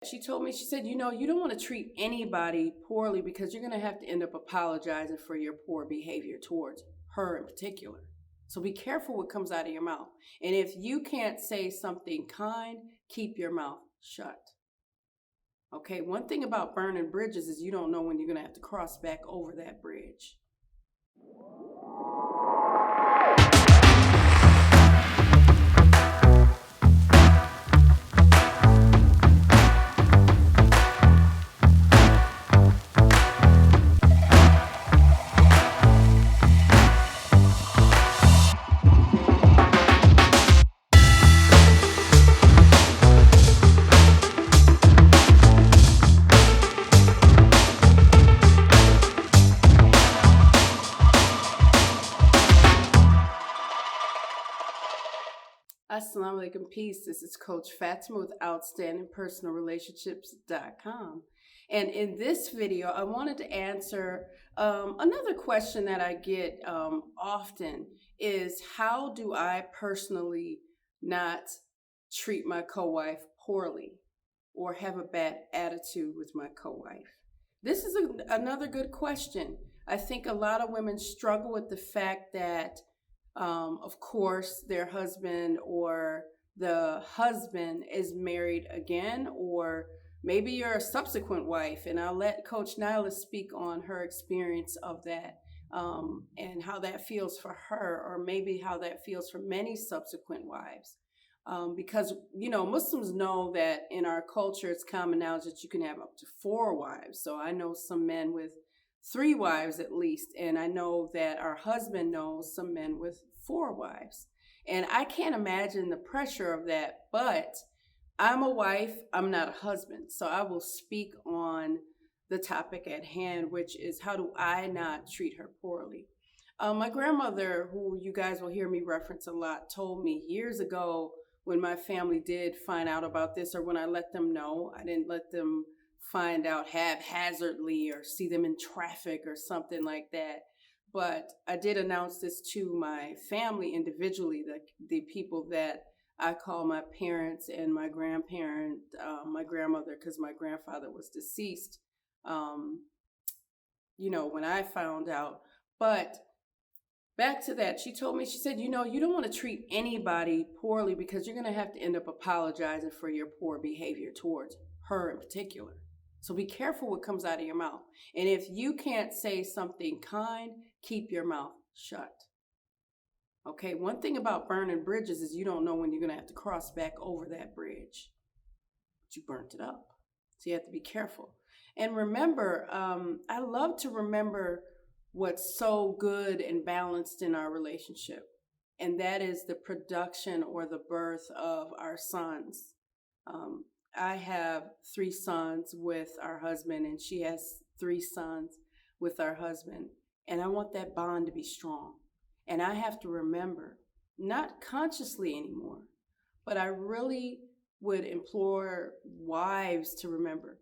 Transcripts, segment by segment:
She told me, she said, you don't want to treat anybody poorly because you're going to have to end up apologizing for your poor behavior towards her in particular. So be careful what comes out of your mouth. And if you can't say something kind, keep your mouth shut. Okay, one thing about burning bridges is you don't know when you're going to have to cross back over that bridge. Assalamu alaikum, peace. This is Coach Fatimah with OutstandingPersonalRelationships.com. And in this video, I wanted to answer another question that I get often is, how do I personally not treat my co-wife poorly or have a bad attitude with my co-wife? This is another good question. I think a lot of women struggle with the fact that of course, their husband or the husband is married again, or maybe you're a subsequent wife. And I'll let Coach Nyla speak on her experience of that and how that feels for her, or maybe how that feels for many subsequent wives. Because, Muslims know that in our culture, it's common knowledge that you can have up to 4 wives. So I know some men with 3 wives at least. And I know that our husband knows some men with 4 wives. And I can't imagine the pressure of that, but I'm a wife, I'm not a husband. So I will speak on the topic at hand, which is, how do I not treat her poorly? My grandmother, who you guys will hear me reference a lot, told me years ago, when my family did find out about this, or when I let them know, I didn't let them find out haphazardly or see them in traffic or something like that. But I did announce this to my family individually, the people that I call my parents and my grandparent, my grandmother, because my grandfather was deceased, when I found out. But back to that, she told me, she said, you don't want to treat anybody poorly because you're going to have to end up apologizing for your poor behavior towards her in particular. So be careful what comes out of your mouth. And if you can't say something kind, keep your mouth shut. Okay, one thing about burning bridges is you don't know when you're going to have to cross back over that bridge. But you burnt it up. So you have to be careful. And remember, I love to remember what's so good and balanced in our relationship. And that is the production or the birth of our sons. I have 3 sons with our husband, and she has 3 sons with our husband. And I want that bond to be strong. And I have to remember, not consciously anymore, but I really would implore wives to remember,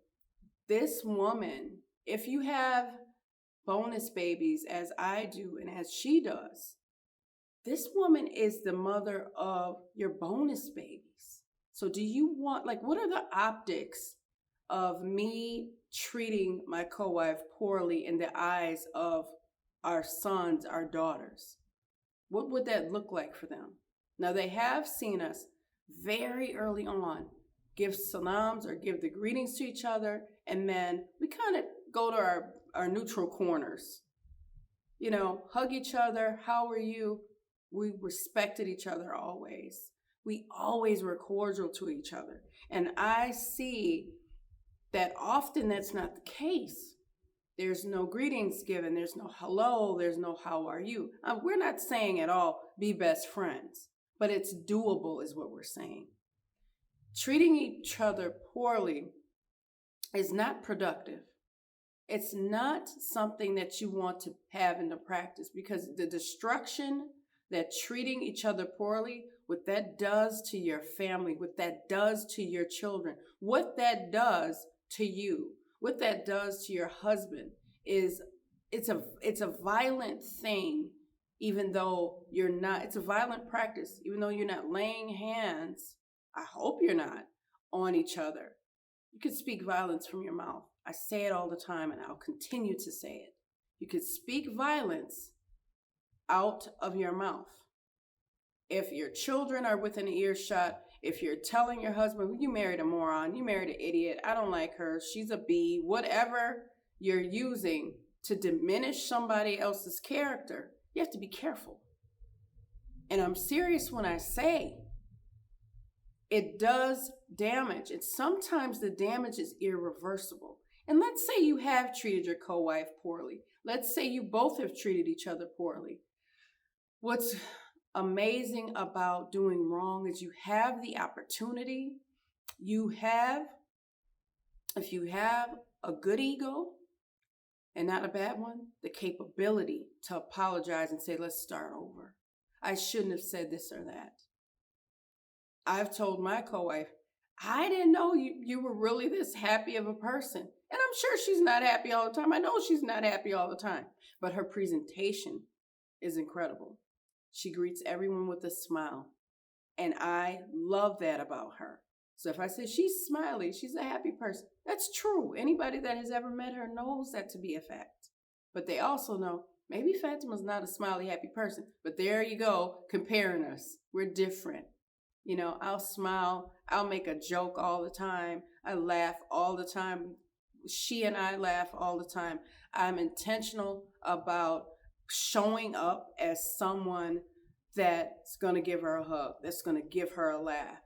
this woman, if you have bonus babies as I do and as she does, this woman is the mother of your bonus babies. So do you want, what are the optics of me treating my co-wife poorly in the eyes of our sons, our daughters? What would that look like for them? Now, they have seen us very early on give salams or give the greetings to each other, and then we kind of go to our neutral corners. Hug each other. How are you? We respected each other always. We always were cordial to each other. And I see that often that's not the case. There's no greetings given. There's no hello. There's no how are you. We're not saying at all be best friends, but it's doable is what we're saying. Treating each other poorly is not productive. It's not something that you want to have in the practice, because the destruction that treating each other poorly, what that does to your family, what that does to your children, what that does to you, what that does to your husband is, it's a violent thing, even though you're not, it's a violent practice, even though you're not laying hands, I hope you're not, on each other. You could speak violence from your mouth. I say it all the time, and I'll continue to say it. You could speak violence out of your mouth. If your children are within earshot, if you're telling your husband, you married a moron, you married an idiot, I don't like her, she's a B, whatever you're using to diminish somebody else's character, you have to be careful. And I'm serious when I say it does damage. And sometimes the damage is irreversible. And let's say you have treated your co-wife poorly. Let's say you both have treated each other poorly. What's amazing about doing wrong is you have the opportunity, if you have a good ego and not a bad one, the capability to apologize and say, let's start over. I shouldn't have said this or that. I've told my co-wife, I didn't know you were really this happy of a person. And I'm sure she's not happy all the time. I know she's not happy all the time, but her presentation is incredible. She greets everyone with a smile. And I love that about her. So if I say she's smiley, she's a happy person, that's true. Anybody that has ever met her knows that to be a fact. But they also know maybe Fatimah's not a smiley, happy person. But there you go, comparing us. We're different. You know, I'll smile. I'll make a joke all the time. I laugh all the time. She and I laugh all the time. I'm intentional about showing up as someone that's going to give her a hug, that's going to give her a laugh.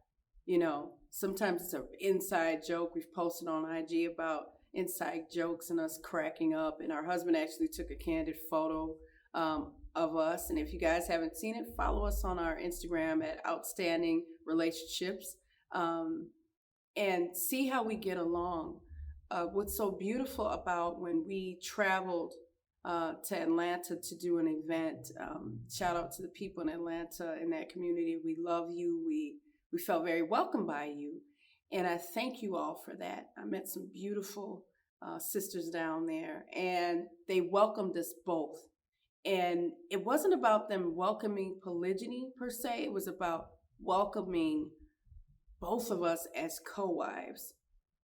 You know, sometimes it's an inside joke. We've posted on IG about inside jokes and us cracking up. And our husband actually took a candid photo of us. And if you guys haven't seen it, follow us on our Instagram at Outstanding Relationships and see how we get along. What's so beautiful about when we traveled to Atlanta to do an event, shout out to the people in Atlanta, in that community. We love you. We felt very welcomed by you. And I thank you all for that. I met some beautiful sisters down there, and they welcomed us both. And it wasn't about them welcoming polygyny per se. It was about welcoming both of us as co-wives.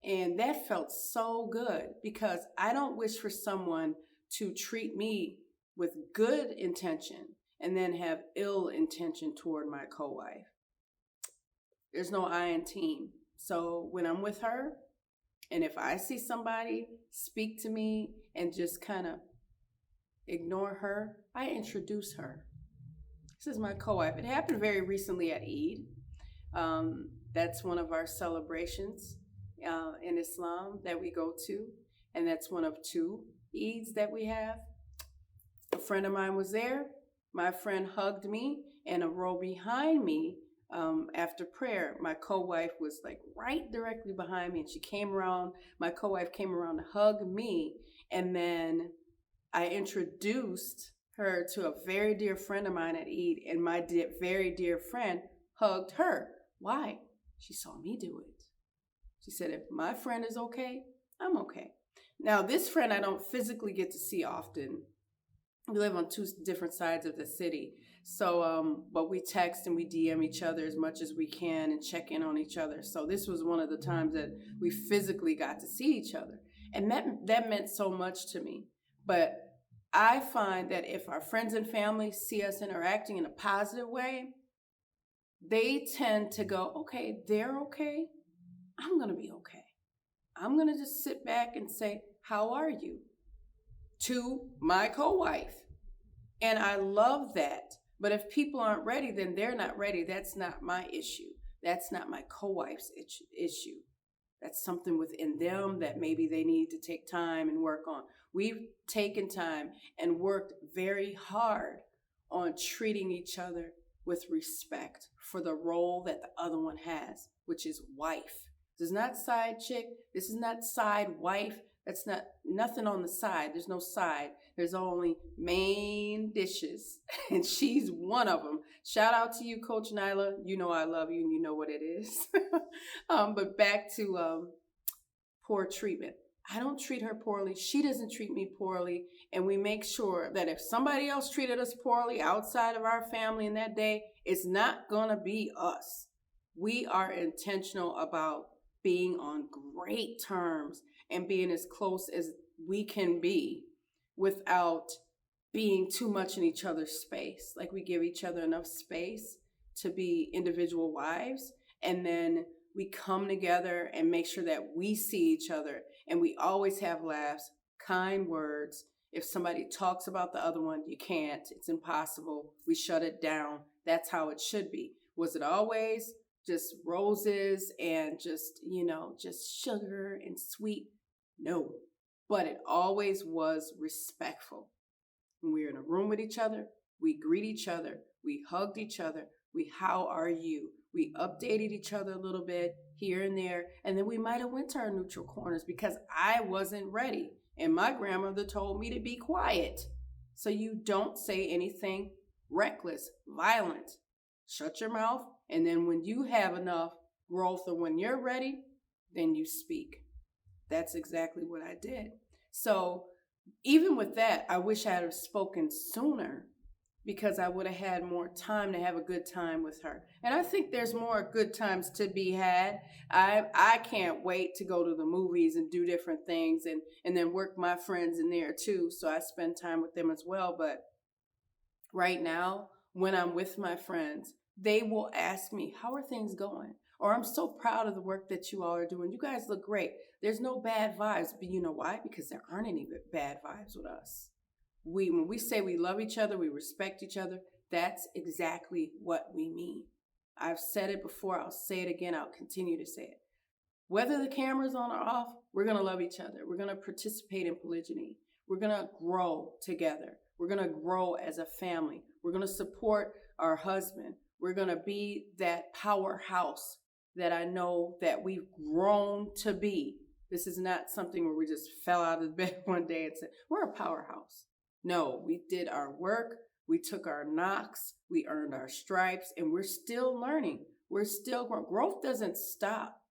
And that felt so good because I don't wish for someone to treat me with good intention and then have ill intention toward my co-wife. There's no I in team. So when I'm with her, and if I see somebody speak to me and just kind of ignore her, I introduce her. This is my co-wife. It happened very recently at Eid. That's one of our celebrations in Islam that we go to, and that's one of 2 Eids that we have. A friend of mine was there. My friend hugged me, and a row behind me after prayer, my co-wife was like right directly behind me, and she came around. My co-wife came around to hug me, and then I introduced her to a very dear friend of mine at Eid, and my very dear friend hugged her. Why? She saw me do it. She said, if my friend is okay, I'm okay. Now, this friend I don't physically get to see often. We live on 2 different sides of the city. So, but we text and we DM each other as much as we can and check in on each other. So this was one of the times that we physically got to see each other. And that meant so much to me. But I find that if our friends and family see us interacting in a positive way, they tend to go, okay, they're okay. I'm going to be okay. I'm going to just sit back and say, how are you? To my co-wife. And I love that. But if people aren't ready, then they're not ready. That's not my issue. That's not my co-wife's issue. That's something within them that maybe they need to take time and work on. We've taken time and worked very hard on treating each other with respect for the role that the other one has, which is wife. This is not side chick. This is not side wife. That's not nothing on the side. There's no side. There's only main dishes, and she's one of them. Shout out to you, Coach Nyla. You know I love you, and you know what it is. But back to poor treatment. I don't treat her poorly. She doesn't treat me poorly, and we make sure that if somebody else treated us poorly outside of our family in that day, it's not gonna be us. We are intentional about being on great terms and being as close as we can be without being too much in each other's space. Like we give each other enough space to be individual wives, and then we come together and make sure that we see each other, and we always have laughs, kind words. If somebody talks about the other one, you can't, it's impossible. We shut it down. That's how it should be. Was it always just roses and just, just sugar and sweet? No, but it always was respectful. When we were in a room with each other, we greet each other, we hugged each other, we how are you? We updated each other a little bit here and there, and then we might have went to our neutral corners because I wasn't ready. And my grandmother told me to be quiet. So you don't say anything reckless, violent. Shut your mouth, and then when you have enough growth or when you're ready, then you speak. That's exactly what I did. So even with that, I wish I had spoken sooner because I would have had more time to have a good time with her. And I think there's more good times to be had. I can't wait to go to the movies and do different things and then work my friends in there too. So I spend time with them as well. But right now, when I'm with my friends, they will ask me, how are things going? Or I'm so proud of the work that you all are doing. You guys look great. There's no bad vibes. But you know why? Because there aren't any bad vibes with us. When we say we love each other, we respect each other, that's exactly what we mean. I've said it before. I'll say it again. I'll continue to say it. Whether the camera's on or off, we're going to love each other. We're going to participate in polygyny. We're going to grow together. We're going to grow as a family. We're going to support our husband. We're going to be that powerhouse that I know that we've grown to be. This is not something where we just fell out of bed one day and said, we're a powerhouse. No, we did our work. We took our knocks. We earned our stripes, and we're still learning. We're still growing. Growth doesn't stop.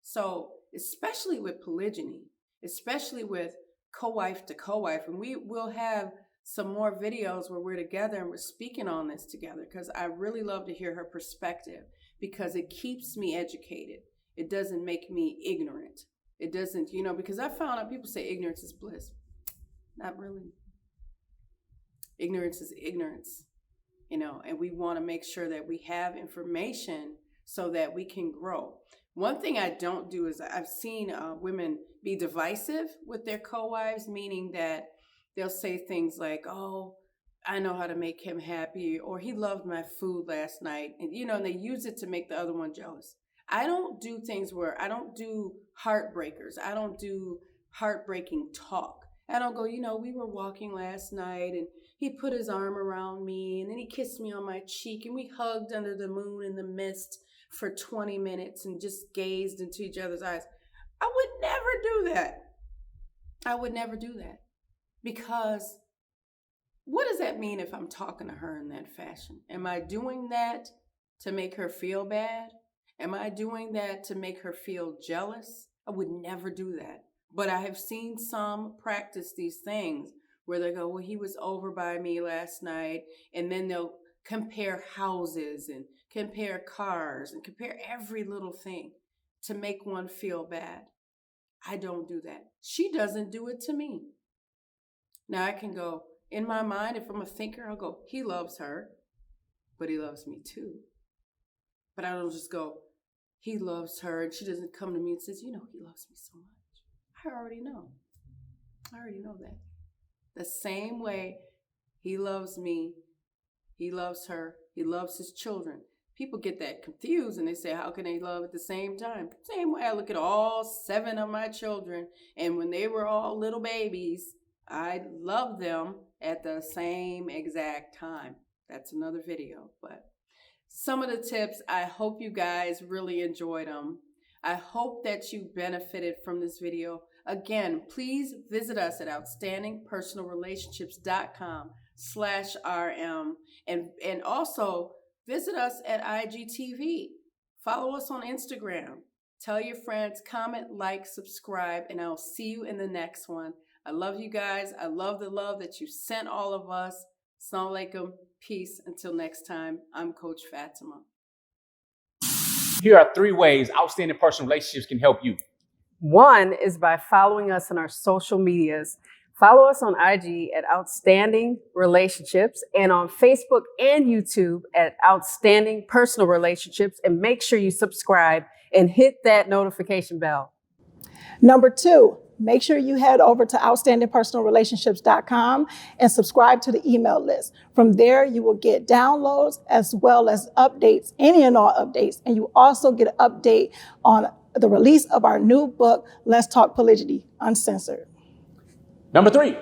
So especially with polygyny, especially with co-wife to co-wife, and we will have some more videos where we're together and we're speaking on this together because I really love to hear her perspective because it keeps me educated. It doesn't make me ignorant. It doesn't, because I found out people say ignorance is bliss. Not really. Ignorance is ignorance, and we want to make sure that we have information so that we can grow. One thing I don't do is I've seen women be divisive with their co-wives, meaning that they'll say things like, oh, I know how to make him happy, or he loved my food last night. And, and they use it to make the other one jealous. I don't do things where I don't do heartbreakers. I don't do heartbreaking talk. I don't go, we were walking last night and he put his arm around me and then he kissed me on my cheek and we hugged under the moon in the mist for 20 minutes and just gazed into each other's eyes. I would never do that. I would never do that. Because what does that mean if I'm talking to her in that fashion? Am I doing that to make her feel bad? Am I doing that to make her feel jealous? I would never do that. But I have seen some practice these things where they go, well, he was over by me last night. And then they'll compare houses and compare cars and compare every little thing to make one feel bad. I don't do that. She doesn't do it to me. Now I can go, in my mind, if I'm a thinker, I'll go, he loves her, but he loves me too. But I don't just go, he loves her, and she doesn't come to me and says, he loves me so much. I already know. I already know that. The same way he loves me, he loves her, he loves his children. People get that confused and they say, how can they love at the same time? Same way I look at all 7 of my children, and when they were all little babies, I love them at the same exact time. That's another video, but some of the tips, I hope you guys really enjoyed them. I hope that you benefited from this video. Again, please visit us at outstandingpersonalrelationships.com/RM and also visit us at IGTV. Follow us on Instagram. Tell your friends, comment, like, subscribe, and I'll see you in the next one. I love you guys. I love the love that you sent all of us. Assalamu alaikum. Peace. Until next time, I'm Coach Fatimah. Here are 3 ways outstanding personal relationships can help you. One is by following us on our social medias. Follow us on IG at Outstanding Relationships and on Facebook and YouTube at Outstanding Personal Relationships. And make sure you subscribe and hit that notification bell. Number 2, make sure you head over to outstandingpersonalrelationships.com and subscribe to the email list. From there, you will get downloads as well as updates, any and all updates. And you also get an update on the release of our new book, Let's Talk Polygyny Uncensored. Number 3,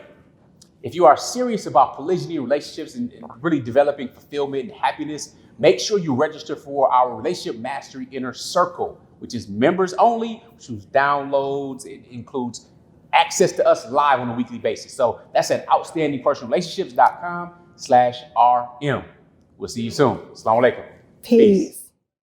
if you are serious about polygyny relationships and really developing fulfillment and happiness, make sure you register for our Relationship Mastery Inner Circle, which is members only, which includes downloads, it includes access to us live on a weekly basis. So that's at outstandingpersonalrelationships.com/RM. We'll see you soon. Assalamu alaikum. Peace.